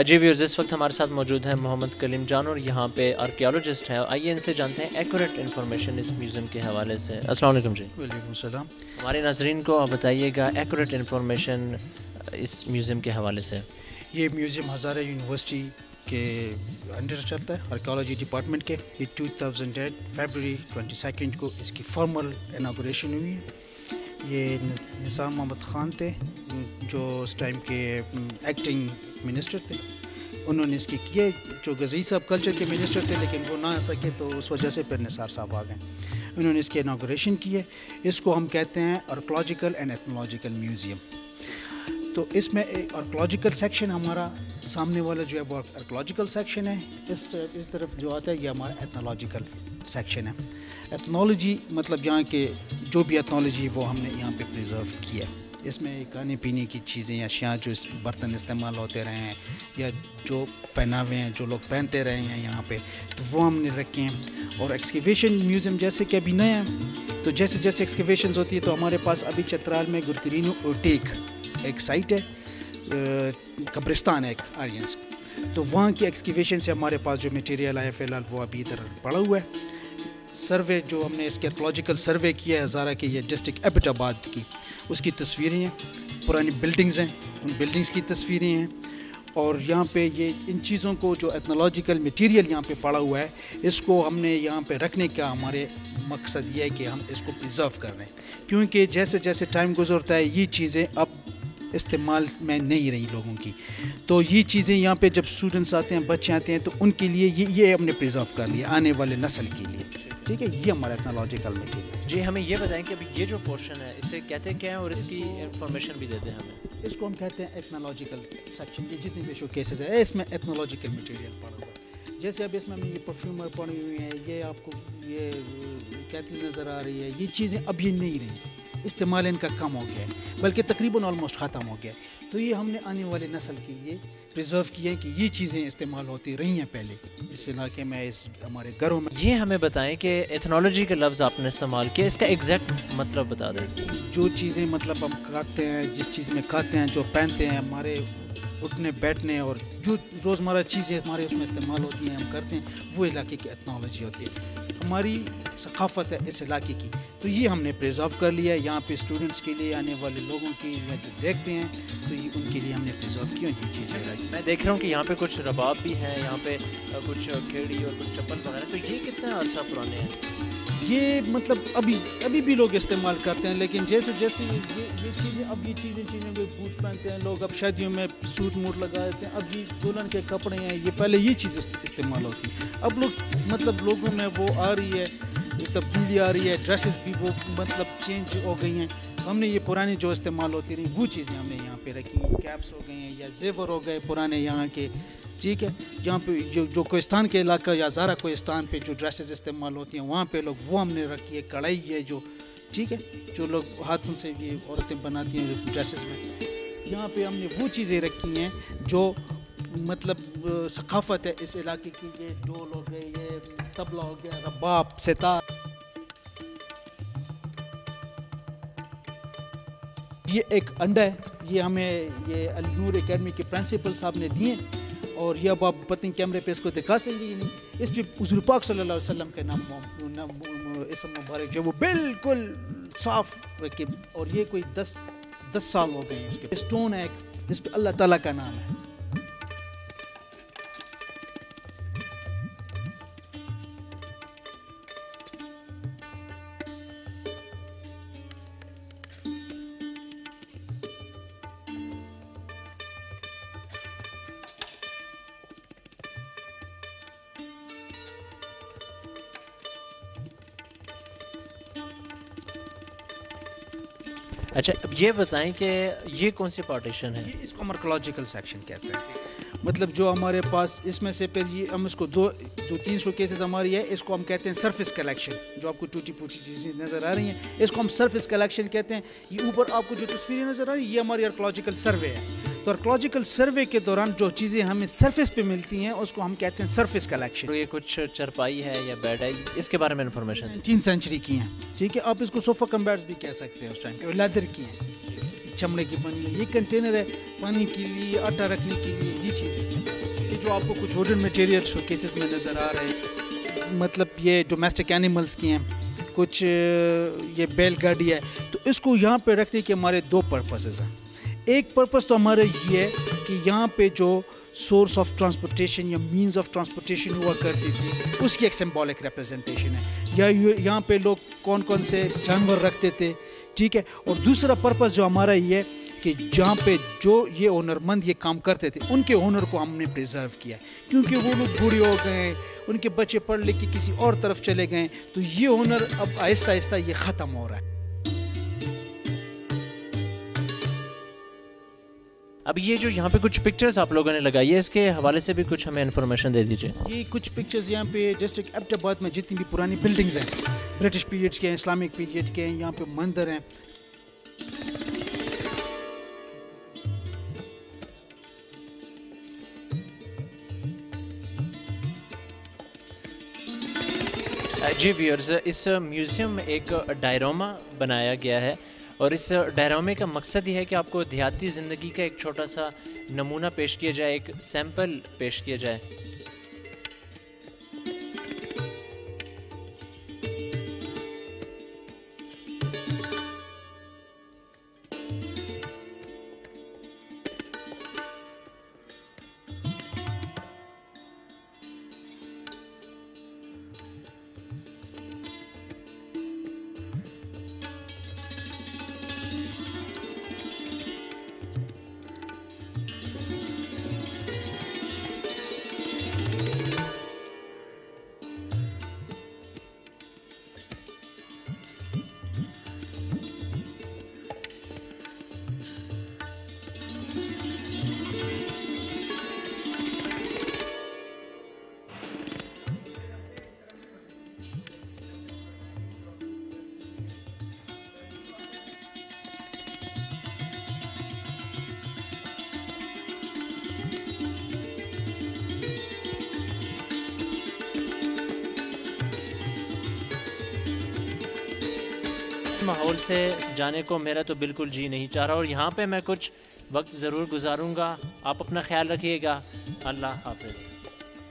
جی viewers, اس وقت ہمارے ساتھ موجود ہیں محمد کلیم جان، اور یہاں پہ آرکیالوجسٹ ہیں. آئیے ان سے جانتے ہیں ایکوریٹ انفارمیشن اس میوزیم کے حوالے سے. السلام علیکم جی. وعلیکم السلام. ہمارے ناظرین کو آپ بتائیے گا ایکوریٹ انفارمیشن اس میوزیم کے حوالے سے. یہ میوزیم ہزارہ یونیورسٹی کے انڈر چلتا ہے، آرکیالوجی ڈپارٹمنٹ کے. یہ 2008 فیبرری 22 کو اس کی فارمل اناگوریشن ہوئی ہے. یہ نثار محمد خان تھے جو اس ٹائم کے ایکٹنگ منسٹر تھے. انہوں نے اس کی کیے، جو غزی صاحب کلچر کے منسٹر تھے لیکن وہ نہ آ سکے تو اس وجہ سے پھر نثار صاحب آ گئے. انہوں نے اس کی اناگوریشن کی ہے. اس کو ہم کہتے ہیں آرکیالوجیکل اینڈ ایتھنولوجیکل میوزیم. تو اس میں آرکیالوجیکل سیکشن ہمارا سامنے والا جو ہے وہ آرکیالوجیکل سیکشن ہے. اس طرف جو آتا ہے یہ ہمارا ایتھنولوجیکل سیکشن ہے. ایتھنالوجی مطلب یہاں کے جو بھی ایتھنالوجی وہ ہم نے یہاں پہ پریزرو کی ہے. اس میں کھانے پینے کی چیزیں، اشیاء جو برتن استعمال ہوتے رہے ہیں یا جو پہناوے ہیں جو لوگ پہنتے رہے ہیں یہاں پہ، تو وہ ہم نے رکھے ہیں. اور ایکسکیویشن میوزیم جیسے کہ ابھی نیا ہے، تو جیسے جیسے ایکسکیویشنز ہوتی ہے تو ہمارے پاس ابھی چترال میں گرگرینو اوٹیک ایک سائٹ ہے، قبرستان ہے ایک آرینس، تو وہاں کی ایکسکیویشن سے ہمارے پاس جو میٹیریل آیا فی الحال وہ ابھی ادھر پڑا ہوا ہے. سروے جو ہم نے اس کے آرکیالوجیکل سروے کیا ہے ہزارہ کے، یہ ڈسٹرکٹ ایبٹ آباد کی، اس کی تصویریں ہیں. پرانی بلڈنگز ہیں، ان بلڈنگز کی تصویریں ہیں. اور یہاں پہ یہ ان چیزوں کو جو ایتھنولوجیکل میٹیریل یہاں پہ پڑا ہوا ہے، اس کو ہم نے یہاں پہ رکھنے کا ہمارے مقصد یہ ہے کہ ہم اس کو پریزرو کر رہے ہیں، کیونکہ جیسے جیسے ٹائم گزرتا ہے یہ چیزیں اب استعمال میں نہیں رہی لوگوں کی. تو یہ چیزیں یہاں پہ جب اسٹوڈنٹس آتے ہیں، بچے آتے ہیں، تو ان کے لیے یہ ہم نے پریزرو کر لیا آنے والے نسل کے لیے. ٹھیک ہے، یہ ہمارا ایتھنولوجیکل میٹیریل. جی ہمیں یہ بتائیں کہ ابھی یہ جو پورشن ہے اسے کہتے کیا ہے اور اس کی انفارمیشن بھی دیتے ہیں ہمیں. اس کو ہم کہتے ہیں ایتھنولوجیکل سیکشن. یہ جتنے بھی شو کیسز ہیں اس میں ایتھنولوجیکل میٹیریل پڑا ہوا ہے. جیسے اب اس میں ہمیں یہ پرفیومر پڑی ہوئی ہیں، یہ آپ کو یہ کیٹل نظر آ رہی ہے، یہ چیزیں اب یہ نہیں رہی، استعمال ان کا کم ہو گیا ہے، بلکہ تقریباً آلموسٹ ختم ہو گیا. تو یہ ہم نے آنے والے نسل کے لیے پریزرو کیا ہے کہ یہ چیزیں استعمال ہوتی رہی ہیں پہلے اس علاقے میں، اس ہمارے گھروں میں. یہ ہمیں بتائیں کہ ایتھنالوجی کا لفظ آپ نے استعمال کیا، اس کا ایگزیکٹ مطلب بتا دیں. جو چیزیں مطلب ہم کھاتے ہیں، جس چیز میں کھاتے ہیں، جو پہنتے ہیں، ہمارے اٹھنے بیٹھنے اور جو روزمرہ چیزیں ہمارے اس میں استعمال ہوتی ہیں، ہم کرتے ہیں، وہ علاقے کی ایتھنالوجی ہوتی ہے. ہماری ثقافت ہے اس علاقے کی، تو یہ ہم نے پریزرو کر لیا ہے. یہاں پہ اسٹوڈنٹس کے لیے، آنے والے لوگوں کے لیے جو دیکھتے ہیں، تو یہ ان کے لیے ہم نے پریزرو کیا یہ چیزیں. میں دیکھ رہا ہوں کہ یہاں پہ کچھ رباب بھی ہیں، یہاں پہ کچھ کھیڑی اور کچھ چپل وغیرہ، تو یہ کتنا عرصہ پرانے ہیں؟ یہ مطلب ابھی بھی لوگ استعمال کرتے ہیں، لیکن جیسے جیسے یہ چیزیں اب یہ چیزیں کو بوٹ پہنتے ہیں لوگ، اب شادیوں میں سوٹ موٹ لگا دیتے ہیں، اب یہ دلہن کے کپڑے ہیں، یہ پہلے یہ چیزیں استعمال ہوتی ہیں. اب مطلب لوگوں میں وہ آ رہی ہے، تبدیلی آ رہی ہے، ڈریسز بھی وہ مطلب چینج ہو گئی ہیں. ہم نے یہ پرانی جو استعمال ہوتی رہی وہ چیزیں ہم نے یہاں پہ رکھی ہیں. کیپس ہو گئے ہیں یا زیور ہو گئے پرانے یہاں کے. ٹھیک ہے، یہاں پہ جو کوہستان کے علاقہ یا ہزارہ کوہستان پہ جو ڈریسز استعمال ہوتی ہیں وہاں پہ لوگ وہ ہم نے رکھی ہے. کڑھائی ہے جو، ٹھیک ہے، جو لوگ ہاتھوں سے یہ عورتیں بناتی ہیں ڈریسز میں، یہاں پہ ہم نے وہ چیزیں رکھی ہیں جو مطلب ثقافت ہے اس علاقے کی. یہ ڈھول ہو گئے، یہ طبلہ ہو گیا، رباب، ستار. یہ ایک انڈا ہے، یہ ہمیں یہ النور اکیڈمی کے پرنسپل صاحب نے دیے، اور یہ اب آپ پتنگ کیمرے پہ اس کو دکھا سکیں گے. اس پہ حضور پاک صلی اللہ علیہ وسلم کے نام اسم مبارک جو وہ بالکل صاف رکھے، اور یہ کوئی 10 سال ہو گئے ہیں. اس کے اسٹون ہے جس پہ اللہ تعالیٰ کا نام ہے. اچھا اب یہ بتائیں کہ یہ کون سی پارٹیشن ہے؟ اس کو ہم آرکیالوجیکل سیکشن کہتے ہیں. مطلب جو ہمارے پاس اس میں سے پھر یہ ہم اس کو 200-300 کیسز ہماری ہے، اس کو ہم کہتے ہیں سرفیس کلیکشن. جو آپ کو ٹوٹی پھوٹی چیزیں نظر آ رہی ہیں اس کو ہم سرفیس کلیکشن کہتے ہیں. یہ اوپر آپ کو جو تصویریں نظر آ رہی ہیں یہ ہماری آرکیالوجیکل سروے ہے. تو آرکیالوجیکل سروے کے دوران جو چیزیں ہمیں سرفیس پہ ملتی ہیں اس کو ہم کہتے ہیں سرفیس کلیکشن. یہ کچھ چرپائی ہے یا بیڈ ہے، اس کے بارے میں انفارمیشن 19 سینچری کی ہیں. ٹھیک ہے، آپ اس کو صوفہ کم بیڈز بھی کہہ سکتے ہیں. اس ٹائم لیدر کی ہیں، چمڑے کی بنی ہے. یہ کنٹینر ہے پانی کے لیے، آٹا رکھنے کے لیے، یہ چیزیں استعمال جو آپ کو کچھ ووڈن مٹیریل شو کیسز میں نظر آ رہے ہیں، مطلب یہ ڈومیسٹک اینیملس کی ہیں، کچھ یہ بیل گاڑی ہے، تو اس کو یہاں پہ رکھنے کے ہمارے دو پرپسز ہیں. ایک پرپس تو ہمارا یہ ہے کہ یہاں پہ جو سورس آف ٹرانسپورٹیشن یا مینز آف ٹرانسپورٹیشن ہوا کرتی تھی اس کی ایک سمبولک ریپرزنٹیشن ہے، یا یہاں پہ لوگ کون کون سے جانور رکھتے تھے، ٹھیک ہے. اور دوسرا پرپس جو ہمارا یہ ہے کہ جہاں پہ جو یہ اونر مند یہ کام کرتے تھے ان کے اونر کو ہم نے پریزرو کیا، کیونکہ وہ لوگ بوڑھے ہو گئے، ان کے بچے پڑھ لکھ کے کسی اور طرف چلے گئے، تو یہ اونر اب آہستہ آہستہ یہ ختم ہو رہا ہے. اب یہ جو یہاں پہ کچھ پکچرز آپ لوگوں نے لگائی ہے، اس کے حوالے سے بھی کچھ ہمیں انفارمیشن دے دیجیے. یہ کچھ پکچرز یہاں پہ ڈسٹرکٹ ایبٹ آباد میں جتنی بھی پرانی بلڈنگز ہیں، برٹش پیریڈس کے ہیں، اسلامک پیریڈ کے ہیں، یہاں پہ مندر ہیں. جی ویورز، اس میوزیم میں ایک ڈائراما بنایا گیا ہے، اور اس ڈائرامے کا مقصد یہ ہے کہ آپ کو دیہاتی زندگی کا ایک چھوٹا سا نمونہ پیش کیا جائے، ایک سیمپل پیش کیا جائے. ماحول سے جانے کو میرا تو بالکل جی نہیں چاہ رہا، اور یہاں پہ میں کچھ وقت ضرور گزاروں گا. آپ اپنا خیال رکھیے گا. اللہ حافظ.